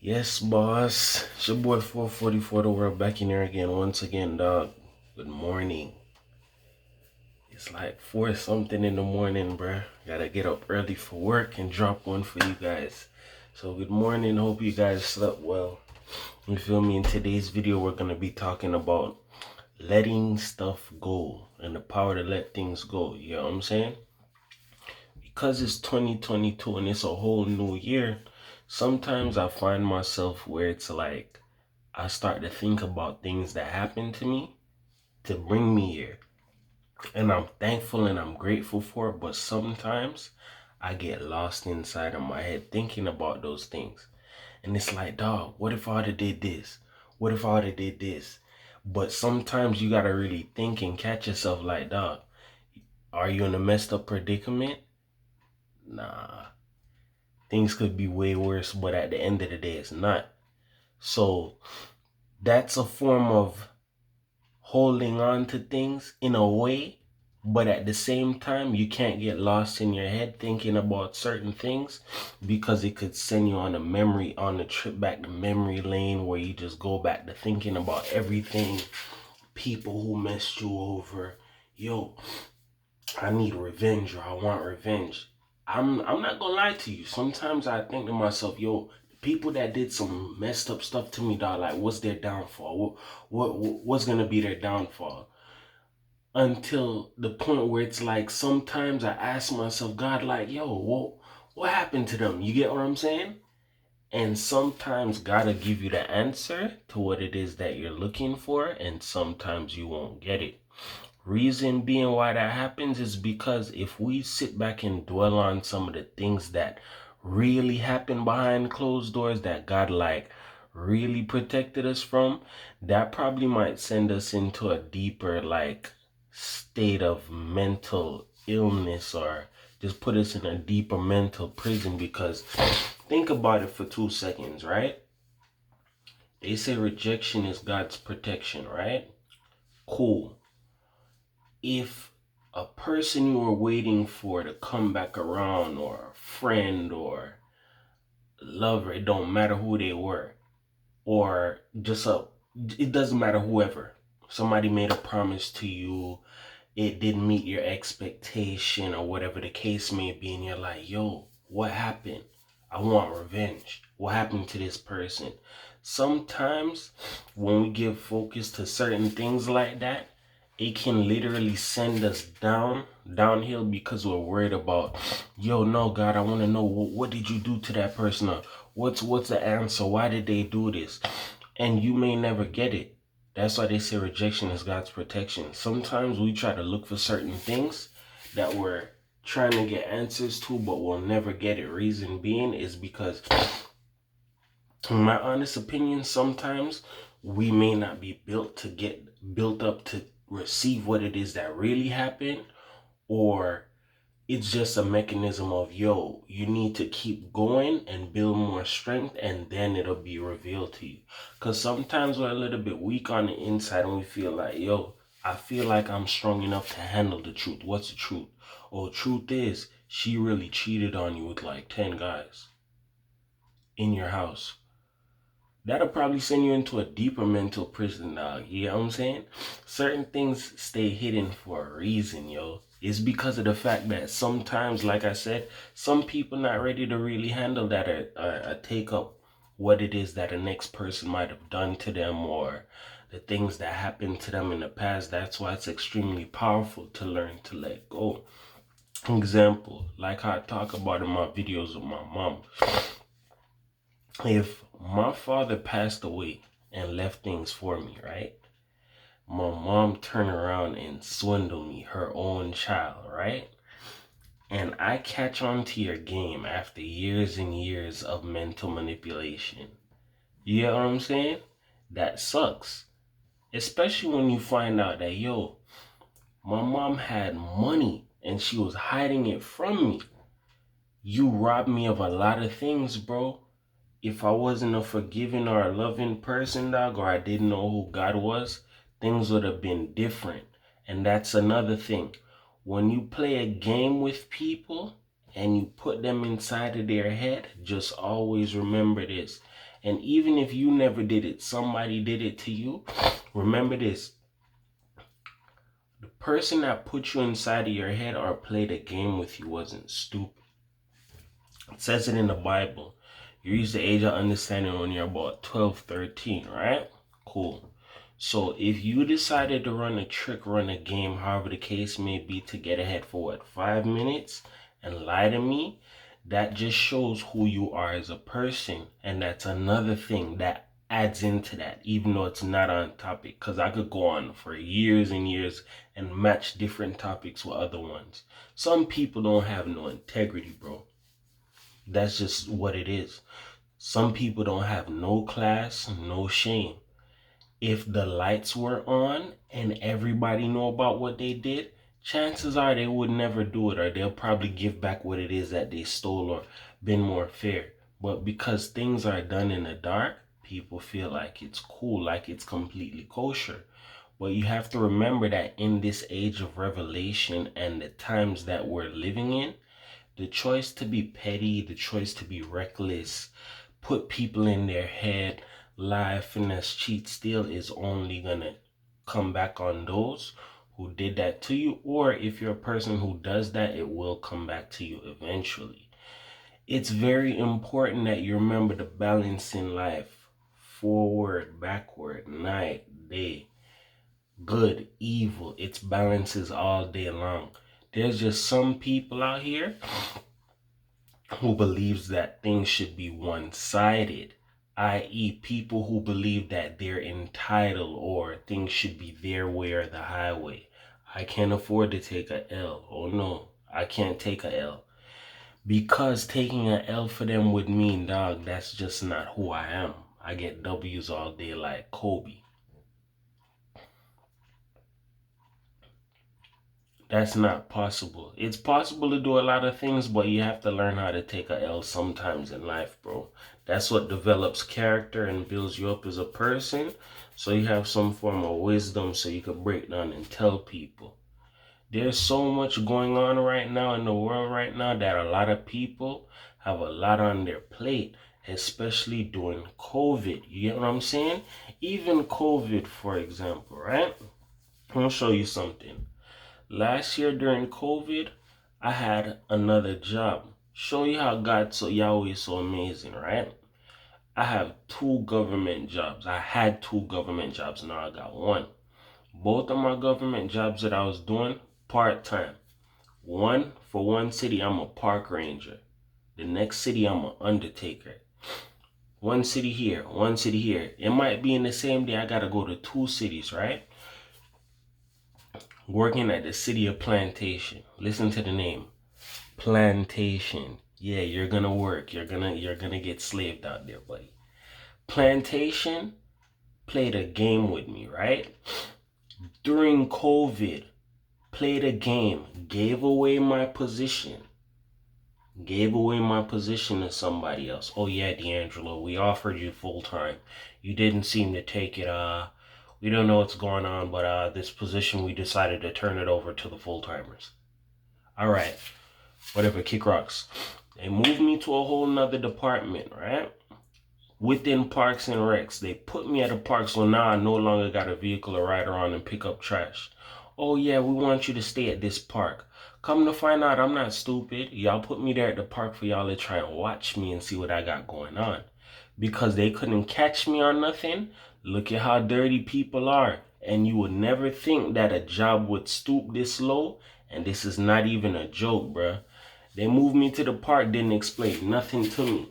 Yes, boss. It's your boy 444 the world back in here again. Once again, dog. Good morning. It's like 4 something in the morning, bruh. Gotta get up early for work and drop one for you guys. So good morning. Hope you guys slept well. You feel me? In today's video, we're gonna be talking about letting stuff go and the power to let things go. You know what I'm saying? Because it's 2022 and it's a whole new year, sometimes I find myself where it's like I start to think about things that happened to me to bring me here. And I'm thankful and I'm grateful for it, but sometimes I get lost inside of my head thinking about those things. And it's like, dog, what if I would have did this? What if I would have did this? But sometimes you gotta really think and catch yourself like, dog, are you in a messed up predicament? Nah. Things could be way worse, but at the end of the day, it's not. So that's a form of holding on to things in a way, but at the same time, you can't get lost in your head thinking about certain things because it could send you on a trip back to memory lane where you just go back to thinking about everything, people who messed you over. Yo, I need revenge or I want revenge. I'm not gonna lie to you. Sometimes I think to myself, yo, people that did some messed up stuff to me, dog, like what's their downfall? What's gonna be their downfall? Until the point where it's like sometimes I ask myself, God, like, yo, what happened to them? You get what I'm saying? And sometimes God will give you the answer to what it is that you're looking for, and sometimes you won't get it. Reason being why that happens is because if we sit back and dwell on some of the things that really happen behind closed doors that God like really protected us from, that probably might send us into a deeper like state of mental illness or just put us in a deeper mental prison. Because think about it for 2 seconds, right? They say rejection is God's protection, right? Cool. If a person you were waiting for to come back around, or a friend or lover, it don't matter who they were, or it doesn't matter, whoever, somebody made a promise to you, it didn't meet your expectation or whatever the case may be, and you're like, yo, what happened? I want revenge. What happened to this person? Sometimes when we give focus to certain things like that, it can literally send us downhill because we're worried about, yo, no, God, I want to know what did you do to that person? Or what's the answer? Why did they do this? And you may never get it. That's why they say rejection is God's protection. Sometimes we try to look for certain things that we're trying to get answers to, but we'll never get it. Reason being is because, in my honest opinion, sometimes we may not be built up to receive what it is that really happened, or it's just a mechanism of, yo, you need to keep going and build more strength, and then it'll be revealed to you. Because sometimes we're a little bit weak on the inside and we feel like, yo, I feel like I'm strong enough to handle the truth. What's the truth? Oh, truth is, she really cheated on you with like 10 guys in your house. That'll probably send you into a deeper mental prison, dog. You know what I'm saying? Certain things stay hidden for a reason, yo. It's because of the fact that sometimes, like I said, some people not ready to really handle that or take up what it is that the next person might have done to them, or the things that happened to them in the past. That's why it's extremely powerful to learn to let go. Example, like I talk about in my videos with my mom. If my father passed away and left things for me, right? My mom turned around and swindled me, her own child, right? And I catch on to your game after years and years of mental manipulation. You know what I'm saying? That sucks. Especially when you find out that, yo, my mom had money and she was hiding it from me. You robbed me of a lot of things, bro. If I wasn't a forgiving or a loving person, dog, or I didn't know who God was, things would have been different. And that's another thing. When you play a game with people and you put them inside of their head, just always remember this. And even if you never did it, somebody did it to you, remember this. The person that put you inside of your head or played a game with you wasn't stupid. It says it in the Bible. You reach the age of understanding when you're about 12, 13, right? Cool. So if you decided to run a trick, run a game, however the case may be, to get ahead for what, 5 minutes and lie to me, that just shows who you are as a person. And that's another thing that adds into that, even though it's not on topic, because I could go on for years and years and match different topics with other ones. Some people don't have no integrity, bro. That's just what it is. Some people don't have no class, no shame. If the lights were on and everybody know about what they did, chances are they would never do it, or they'll probably give back what it is that they stole or been more fair. But because things are done in the dark, people feel like it's cool, like it's completely kosher. But you have to remember that in this age of revelation and the times that we're living in, the choice to be petty, the choice to be reckless, put people in their head, lie, finesse, cheat, steal is only gonna come back on those who did that to you. Or if you're a person who does that, it will come back to you eventually. It's very important that you remember the balance in life. Forward, backward, night, day, good, evil. It's balances all day long. There's just some people out here who believes that things should be one-sided, i.e. people who believe that they're entitled or things should be their way or the highway. I can't afford to take a L. Oh no, I can't take a L. Because taking a L for them would mean, dog, that's just not who I am. I get W's all day like Kobe. That's not possible. It's possible to do a lot of things, but you have to learn how to take a L sometimes in life, bro. That's what develops character and builds you up as a person. So you have some form of wisdom so you can break down and tell people. There's so much going on right now in the world right now that a lot of people have a lot on their plate, especially during COVID. You get what I'm saying? Even COVID, for example, right? I'm going to show you something. Last year during COVID, I had another job. Show you how God so Yahweh is so amazing, right? I have 2 government jobs. I had 2 government jobs. Now I got 1. Both of my government jobs that I was doing, part-time. One, for one city, I'm a park ranger. The next city, I'm an undertaker. One city here, one city here. It might be in the same day I gotta go to 2 cities, right? Working at the city of Plantation. Listen to the name. Plantation. Yeah, you're gonna work. You're gonna get slaved out there, buddy. Plantation played a game with me, right? During COVID, played a game, gave away my position. Gave away my position to somebody else. Oh yeah, D'Angelo, we offered you full time. You didn't seem to take it. We don't know what's going on, but this position, we decided to turn it over to the full-timers. All right, whatever, kick rocks. They moved me to a whole nother department, right? Within Parks and Recs. They put me at a park, so now I no longer got a vehicle to ride around and pick up trash. Oh yeah, we want you to stay at this park. Come to find out, I'm not stupid. Y'all put me there at the park for y'all to try and watch me and see what I got going on. Because they couldn't catch me or nothing. Look at how dirty people are. And you would never think that a job would stoop this low. And this is not even a joke, bruh. They moved me to the park, didn't explain nothing to me.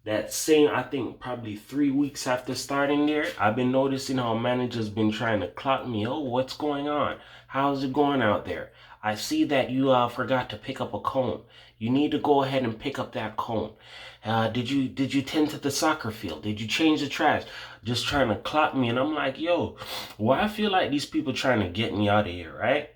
That same, I think probably 3 weeks after starting there, I've been noticing how managers been trying to clock me. Oh, what's going on? How's it going out there? I see that you forgot to pick up a cone. You need to go ahead and pick up that cone. Did you tend to the soccer field? Did you change the trash? Just trying to clock me. And I'm like, yo, why I feel like these people trying to get me out of here, right?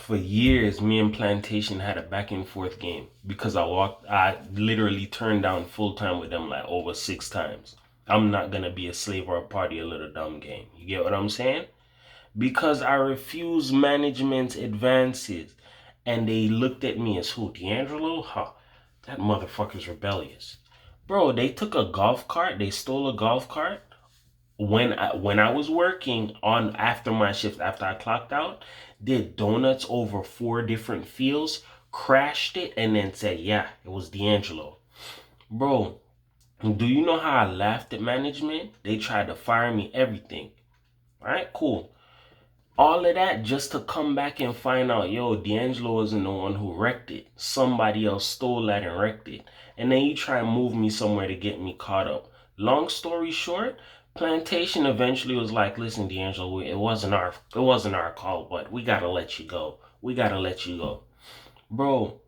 For years, me and Plantation had a back and forth game because I literally turned down full time with them like over 6 times. I'm not going to be a slave or a party, a little dumb game. You get what I'm saying? Because I refuse management's advances. and they looked at me as who? D'Angelo? Huh, that motherfucker's rebellious. Bro, they took a golf cart. They stole a golf cart when I was working on after my shift, after I clocked out, did donuts over 4 different fields, crashed it, and then said, yeah, it was D'Angelo. Bro, do you know how I laughed at management? They tried to fire me, everything. All right, cool. All of that just to come back and find out, yo, D'Angelo wasn't the one who wrecked it. Somebody else stole that and wrecked it. And then you try and move me somewhere to get me caught up. Long story short, Plantation eventually was like, listen, D'Angelo, it wasn't our call, but we gotta let you go. We gotta let you go. Bro,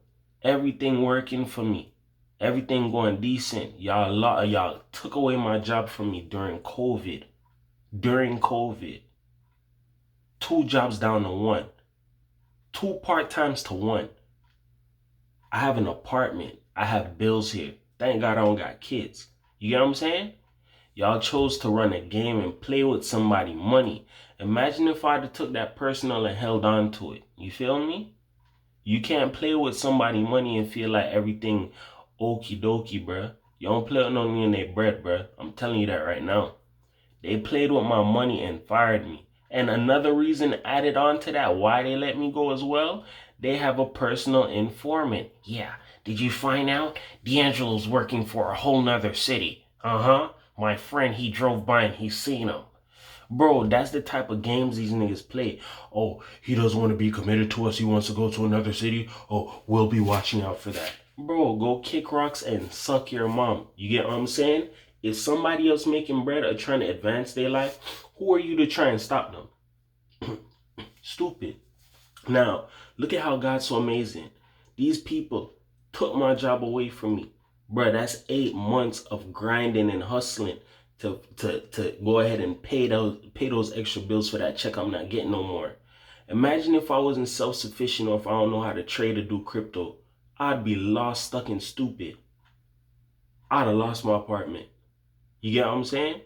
everything working for me. Everything going decent. Y'all took away my job from me during COVID. During COVID. 2 jobs down to 1. 2 part-times to 1. I have an apartment. I have bills here. Thank God I don't got kids. You get what I'm saying? Y'all chose to run a game and play with somebody money. Imagine if I'd have took that personal and held on to it. You feel me? You can't play with somebody money and feel like everything okie dokie, bruh. You don't play with no millionaire bread, bruh. I'm telling you that right now. They played with my money and fired me. And another reason added on to that, why they let me go as well, they have a personal informant. Yeah, did you find out? D'Angelo's working for a whole nother city. Uh-huh. My friend, he drove by and he seen him. Bro, that's the type of games these niggas play. Oh, he doesn't want to be committed to us. He wants to go to another city. Oh, we'll be watching out for that. Bro, go kick rocks and suck your mom. You get what I'm saying? If somebody else making bread or trying to advance their life, who are you to try and stop them? Stupid. Now, look at how God's so amazing. These people took my job away from me. Bruh, that's 8 months of grinding and hustling to go ahead and pay those extra bills for that check I'm not getting no more. Imagine if I wasn't self-sufficient or if I don't know how to trade or do crypto. I'd be lost, stuck, and stupid. I'd have lost my apartment. You get what I'm saying?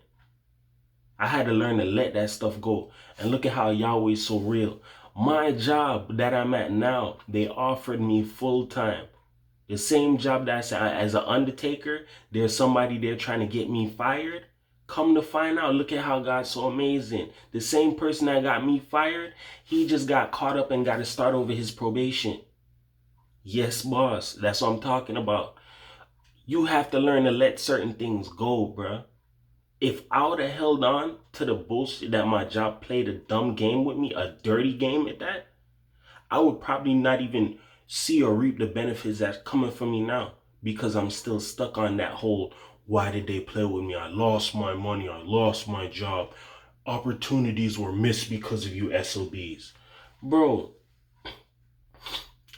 I had to learn to let that stuff go. And look at how Yahweh's so real. My job that I'm at now, they offered me full time. The same job that I said as an undertaker, there's somebody there trying to get me fired. Come to find out, look at how God's so amazing. The same person that got me fired, he just got caught up and got to start over his probation. Yes, boss. That's what I'm talking about. You have to learn to let certain things go, bruh. If I would have held on to the bullshit that my job played a dumb game with me, a dirty game at that, I would probably not even see or reap the benefits that's coming from me now because I'm still stuck on that whole, why did they play with me? I lost my money. I lost my job. Opportunities were missed because of you SOBs. Bro,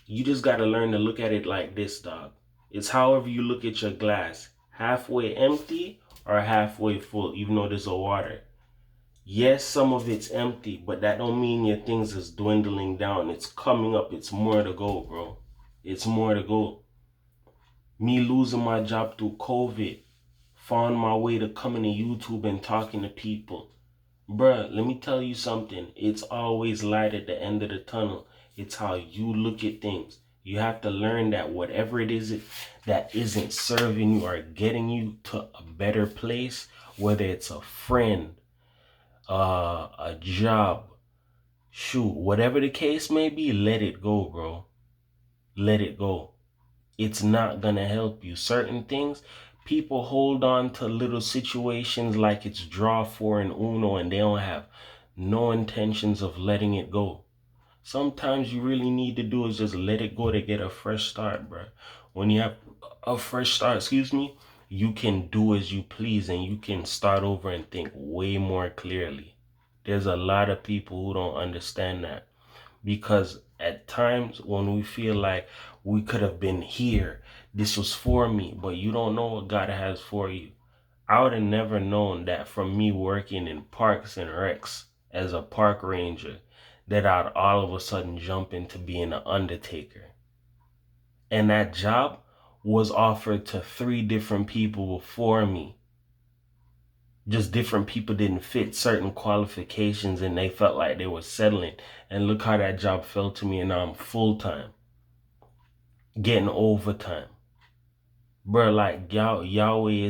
you just got to learn to look at it like this, dog. It's however you look at your glass, halfway empty or halfway full, even though there's a water. Yes, some of it's empty, but that don't mean your things is dwindling down. It's coming up. It's more to go, bro. It's more to go. Me losing my job through COVID, found my way to coming to YouTube and talking to people. Bruh, let me tell you something. It's always light at the end of the tunnel. It's how you look at things. You have to learn that whatever it is that isn't serving you or getting you to a better place, whether it's a friend, a job, shoot, whatever the case may be, let it go, bro. Let it go. It's not gonna help you. Certain things, people hold on to little situations like it's draw four and Uno and they don't have no intentions of letting it go. Sometimes you really need to do is just let it go to get a fresh start, bro. When you have a fresh start, you can do as you please and you can start over and think way more clearly. There's a lot of people who don't understand that because at times when we feel like we could have been here, this was for me, but you don't know what God has for you. I would have never known that from me working in parks and recs as a park ranger, that I'd all of a sudden jump into being an undertaker. And that job was offered to 3 different people before me. Just different people didn't fit certain qualifications and they felt like they were settling. And look how that job fell to me and now I'm full-time. getting overtime. Bro, like Yahweh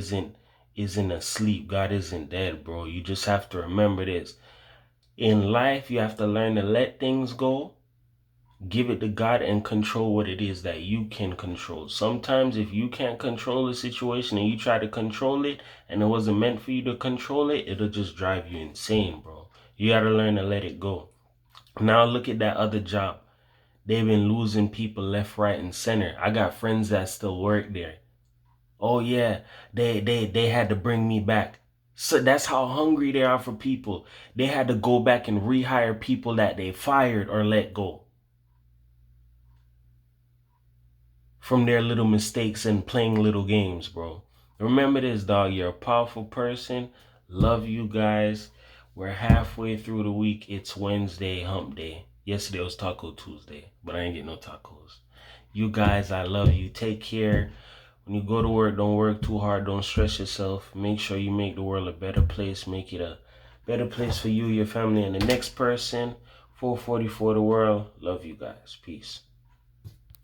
isn't asleep. God isn't dead, bro. You just have to remember this. In life, you have to learn to let things go, give it to God, and control what it is that you can control. Sometimes if you can't control the situation and you try to control it and it wasn't meant for you to control it, it'll just drive you insane, bro. You gotta learn to let it go. Now look at that other job. They've been losing people left, right, and center. I got friends that still work there. Oh yeah, they had to bring me back. So that's how hungry they are for people. They had to go back and rehire people that they fired or let go from their little mistakes and playing little games, bro. Remember this, dog. You're a powerful person. Love you guys. We're halfway through the week. It's Wednesday, hump day. Yesterday was Taco Tuesday, but I ain't get no tacos. You guys, I love you. Take care. When you go to work, don't work too hard. Don't stress yourself. Make sure you make the world a better place. Make it a better place for you, your family, and the next person. 444 the world. Love you guys. Peace.